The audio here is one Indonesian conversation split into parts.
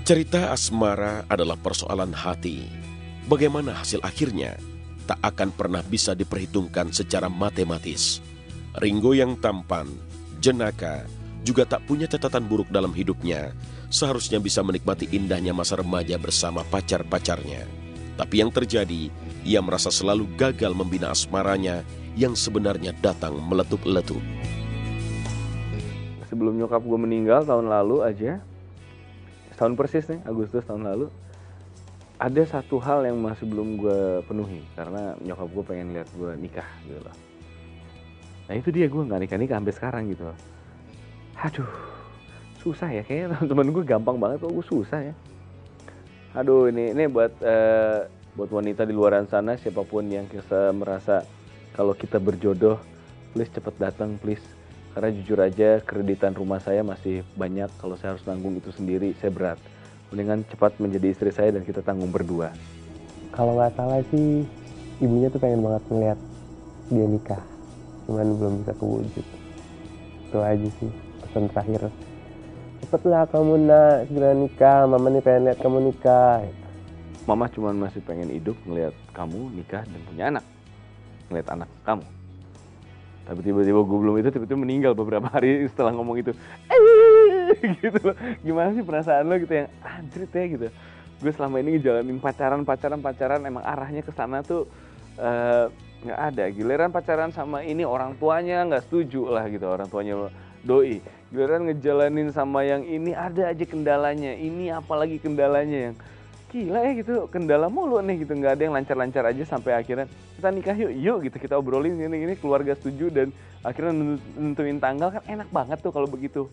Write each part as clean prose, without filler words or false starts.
Cerita asmara adalah persoalan hati. Bagaimana hasil akhirnya tak akan pernah bisa diperhitungkan secara matematis. Ringo yang tampan, jenaka, juga tak punya catatan buruk dalam hidupnya, seharusnya bisa menikmati indahnya masa remaja bersama pacar-pacarnya. Tapi yang terjadi, ia merasa selalu gagal membina asmaranya yang sebenarnya datang meletup-letup. Sebelum nyokap gue meninggal tahun lalu aja, setahun persis nih, Agustus tahun lalu, ada satu hal yang masih belum gue penuhi karena nyokap gue pengen lihat gue nikah gitu loh. Nah itu dia, gue nggak nikah sampai sekarang gitu loh. Aduh, susah ya kayaknya teman-teman gue gampang banget, kok gue susah ya. Aduh, ini buat wanita di luar sana, siapapun yang merasa kalau kita berjodoh, please cepet datang please. Karena jujur aja kreditan rumah saya masih banyak, kalau saya harus nanggung itu sendiri, saya berat. Mendingan cepat menjadi istri saya dan kita tanggung berdua. Kalau nggak salah sih, ibunya tuh pengen banget ngeliat dia nikah. Cuman belum bisa kewujud. Itu aja sih pesan terakhir. Cepetlah kamu nak, segera nikah, mama nih pengen lihat kamu nikah. Mama cuman masih pengen hidup ngeliat kamu nikah dan punya anak. Ngeliat anak kamu. Tapi tiba-tiba gue belum itu, tiba-tiba meninggal beberapa hari setelah ngomong itu. Gitu loh. Gimana sih perasaan lo gitu yang anjrit ya gitu. Gue selama ini ngejalanin pacaran emang arahnya ke sana tuh nggak ada. Giliran pacaran sama ini orang tuanya nggak setuju lah gitu, orang tuanya doi. Giliran ngejalanin sama yang ini ada aja kendalanya. Ini apalagi kendalanya yang gila ya gitu, kendala mulu nih gitu, nggak ada yang lancar-lancar aja sampai akhirnya kita nikah yuk gitu, kita obrolin ini keluarga setuju dan akhirnya nentuin tanggal. Kan enak banget tuh kalau begitu.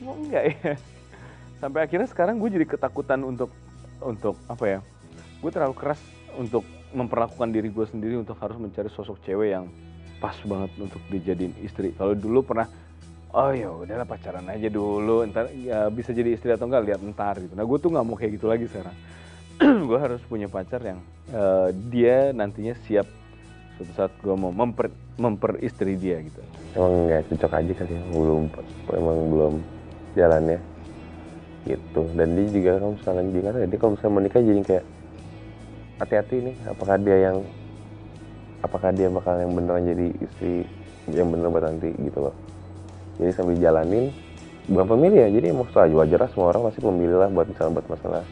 Cuma enggak ya, sampai akhirnya sekarang gue jadi ketakutan untuk apa ya, gue terlalu keras untuk memperlakukan diri gue sendiri untuk harus mencari sosok cewek yang pas banget untuk dijadiin istri. Kalau dulu pernah, oh ya udahlah pacaran aja dulu, ntar ya bisa jadi istri atau enggak lihat ntar gitu. Nah gue tuh nggak mau kayak gitu lagi sekarang. Gue harus punya pacar yang dia nantinya siap suatu saat gue mau memperistri dia gitu. Emang nggak cocok aja kali ya, belum jalannya gitu. Dan dia juga kalau misalnya gimana ya, dia kalau misalnya menikah jadi kayak hati-hati nih, apakah dia bakal yang beneran jadi istri yang bener buat nanti gitu loh. Jadi sambil jalanin, bukan pemilih ya, jadi maksudnya wajar lah, semua orang pasti memilih lah buat masalah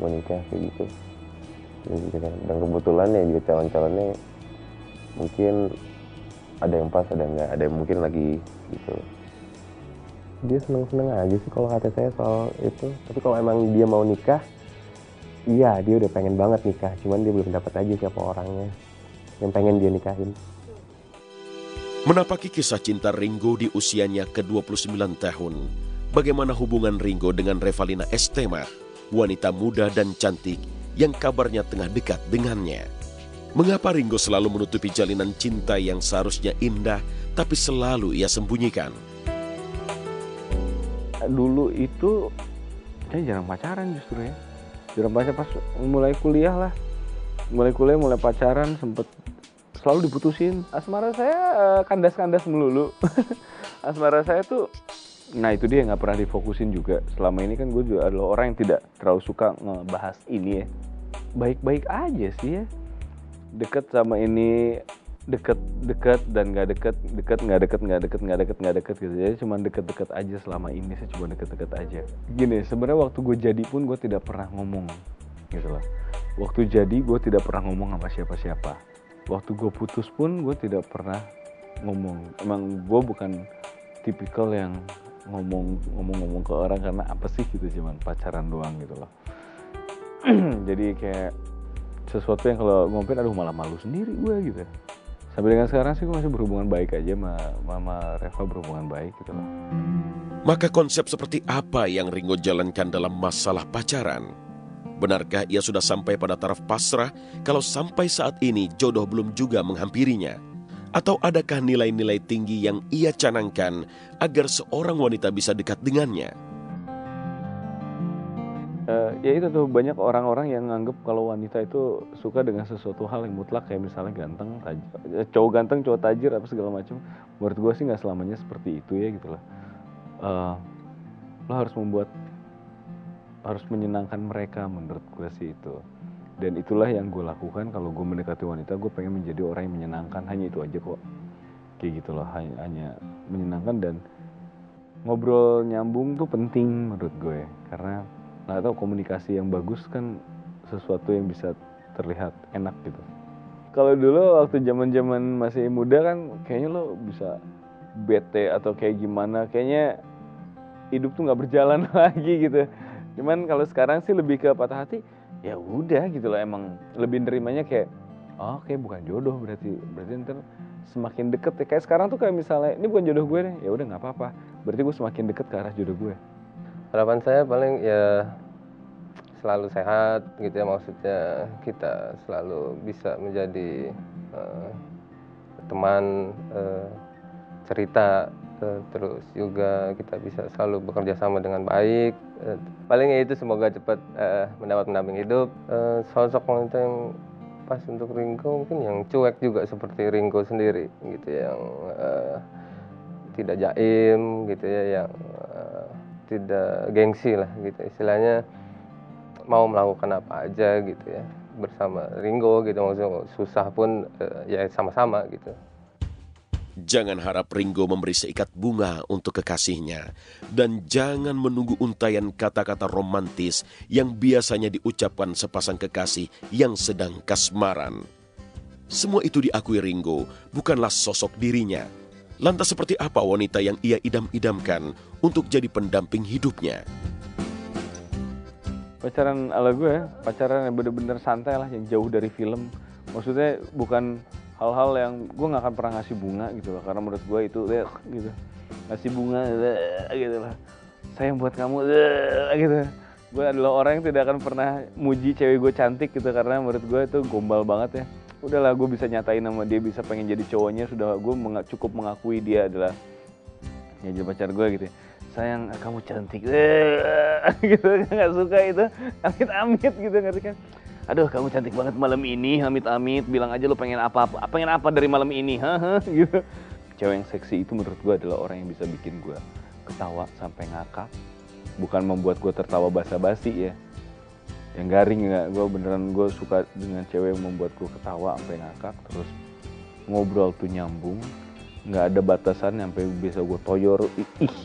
menikah kayak gitu. Dan kebetulan ya juga calon-calonnya mungkin ada yang pas, ada yang enggak, ada yang mungkin lagi gitu. Dia seneng-seneng aja sih kalau kata saya soal itu. Tapi kalau emang dia mau nikah, iya dia udah pengen banget nikah, cuman dia belum dapat aja siapa orangnya yang pengen dia nikahin. Menapaki kisah cinta Ringo di usianya ke-29 tahun, bagaimana hubungan Ringo dengan Revalina Estema, wanita muda dan cantik yang kabarnya tengah dekat dengannya? Mengapa Ringo selalu menutupi jalinan cinta yang seharusnya indah, tapi selalu ia sembunyikan? Dulu itu saya jarang pacaran justru ya. Jarang pacaran pas mulai kuliah lah. Mulai pacaran sempet selalu diputusin. Asmara saya kandas-kandas melulu. Asmara saya tuh, nah itu dia nggak pernah difokusin juga. Selama ini kan gue juga adalah orang yang tidak terlalu suka ngebahas ini ya. Baik-baik aja sih ya. Deket sama ini, deket dan nggak deket gitu. Jadi cuma deket aja selama ini, saya cuma deket aja. Gini, sebenarnya waktu gue jadi pun gue tidak pernah ngomong gitu loh. Waktu jadi gue tidak pernah ngomong sama siapa-siapa. Waktu gue putus pun gue tidak pernah ngomong. Emang gue bukan tipikal yang ngomong ke orang karena apa sih gitu, cuman pacaran doang gitu loh. Jadi kayak sesuatu yang kalau ngomongin aduh malah malu sendiri gue gitu. Sampai dengan sekarang sih gue masih berhubungan baik aja sama Reva, berhubungan baik gitu loh. Maka konsep seperti apa yang Ringo jalankan dalam masalah pacaran? Benarkah ia sudah sampai pada taraf pasrah kalau sampai saat ini jodoh belum juga menghampirinya? Atau adakah nilai-nilai tinggi yang ia canangkan agar seorang wanita bisa dekat dengannya? Ya itu tuh, banyak orang-orang yang nganggep kalau wanita itu suka dengan sesuatu hal yang mutlak, kayak misalnya ganteng, cowok ganteng, cowok tajir, apa segala macam. Menurut gue sih nggak selamanya seperti itu ya gitu loh. Lo harus membuat harus menyenangkan mereka, menurut gue sih itu. Dan itulah yang gue lakukan kalau gue mendekati wanita. Gue pengen menjadi orang yang menyenangkan, hanya itu aja kok. Kayak gitu loh, hanya menyenangkan. Dan ngobrol nyambung tuh penting menurut gue, karena nggak tahu, komunikasi yang bagus kan sesuatu yang bisa terlihat enak gitu. Kalau dulu waktu zaman masih muda kan kayaknya lo bisa bete atau kayak gimana, kayaknya hidup tuh nggak berjalan lagi gitu. Cuman kalau sekarang sih lebih ke patah hati, ya udah gitu loh, emang lebih nerimanya kayak oh kayak bukan jodoh, berarti ntar semakin deket ya. Kayak sekarang tuh kayak misalnya ini bukan jodoh gue deh, ya udah nggak apa-apa, berarti gue semakin deket ke arah jodoh gue. Harapan saya paling ya selalu sehat gitu ya, maksudnya kita selalu bisa menjadi teman, cerita, terus juga kita bisa selalu bekerja sama dengan baik. Paling ya itu, semoga cepat mendapat pendamping hidup. Sosok wanita yang pas untuk Ringo mungkin yang cuek juga seperti Ringo sendiri gitu, yang tidak jaim gitu ya, yang tidak gengsi lah gitu, istilahnya mau melakukan apa aja gitu ya bersama Ringo gitu, maksudnya susah pun ya sama-sama gitu. Jangan harap Ringo memberi seikat bunga untuk kekasihnya. Dan jangan menunggu untayan kata-kata romantis yang biasanya diucapkan sepasang kekasih yang sedang kasmaran. Semua itu diakui Ringo bukanlah sosok dirinya. Lantas seperti apa wanita yang ia idam-idamkan untuk jadi pendamping hidupnya? Pacaran ala gue, pacaran yang bener-bener santai lah, yang jauh dari film. Maksudnya bukan hal-hal yang gue nggak akan pernah ngasih bunga gitu loh, karena menurut gue itu gitu, ngasih bunga gitu lah, sayang buat kamu gitu. Gue adalah orang yang tidak akan pernah muji cewek gue cantik gitu, karena menurut gue itu gombal banget ya. Udahlah, gue bisa nyatain sama dia, bisa pengen jadi cowoknya, sudah gue cukup mengakui dia adalah ya jadi pacar gue gitu. Sayang kamu cantik gitu, nggak suka itu amit-amit gitu, ngerti kan? Aduh kamu cantik banget malam ini, amit-amit, bilang aja lo pengen apa dari malam ini, gitu. Cewek yang seksi itu menurut gue adalah orang yang bisa bikin gue ketawa sampai ngakak, bukan membuat gue tertawa basa-basi ya, yang garing nggak. Gue beneran, gue suka dengan cewek yang membuat gue ketawa sampai ngakak, terus ngobrol tuh nyambung, nggak ada batasan sampai bisa gue toyor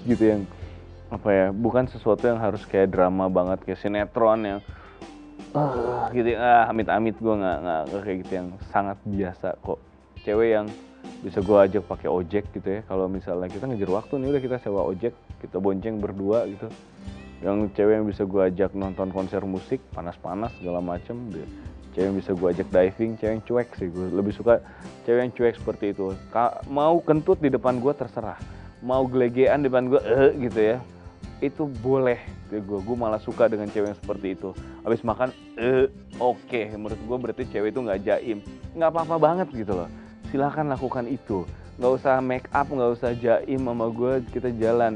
gitu, yang apa ya, bukan sesuatu yang harus kayak drama banget kayak sinetron yang gitu ya, amit-amit. Gue nggak kayak gitu, yang sangat biasa kok. Cewek yang bisa gue ajak pakai ojek gitu ya, kalau misalnya kita ngejar waktu nih, udah kita sewa ojek, kita bonceng berdua gitu. Yang cewek yang bisa gue ajak nonton konser musik panas-panas segala macem, cewek yang bisa gue ajak diving, cewek yang cuek sih. Gue lebih suka cewek yang cuek seperti itu. Mau kentut di depan gue terserah, mau gelegean di depan gue gitu ya, itu boleh. Gue malah suka dengan cewek yang seperti itu. Habis makan oke. Menurut gue berarti cewek itu nggak jaim, nggak apa-apa banget gitu loh. Silahkan lakukan itu, nggak usah make up, nggak usah jaim sama gue, kita jalan.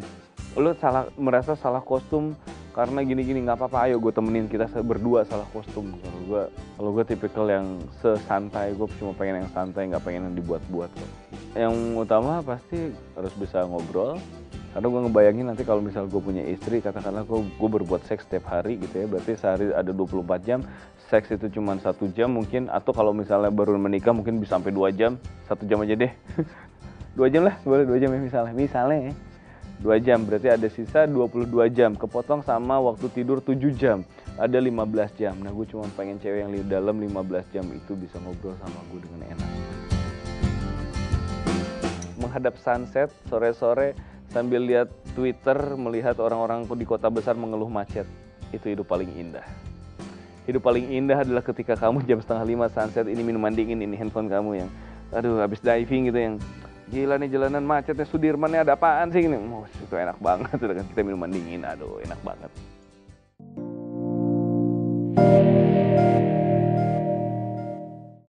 Lo merasa salah kostum karena gini-gini, nggak apa-apa, ayo gue temenin, kita berdua salah kostum. Kalau gue tipikal yang sesantai, gue cuma pengen yang santai, nggak pengen yang dibuat-buat kok. Yang utama pasti harus bisa ngobrol. Karena gue ngebayangin nanti kalau misal gue punya istri, katakanlah gue berbuat seks setiap hari gitu ya, berarti sehari ada 24 jam, seks itu cuma 1 jam mungkin, atau kalau misalnya baru menikah mungkin bisa sampai 2 jam, 1 jam aja deh. 2 jam lah, boleh 2 jam ya misalnya ya. 2 jam, berarti ada sisa 22 jam, kepotong sama waktu tidur 7 jam, ada 15 jam. Nah gue cuma pengen cewek yang dalam 15 jam itu bisa ngobrol sama gue dengan enak. Menghadap sunset sore-sore sambil lihat Twitter, melihat orang-orang di kota besar mengeluh macet, itu hidup paling indah. Hidup paling indah adalah ketika kamu jam 4:30 sunset, ini minuman dingin, ini handphone kamu yang aduh habis diving gitu, yang gila nih jalanan macetnya, Sudirman nih ada apaan sih ini, itu enak banget, udah kan kita minuman dingin, aduh enak banget.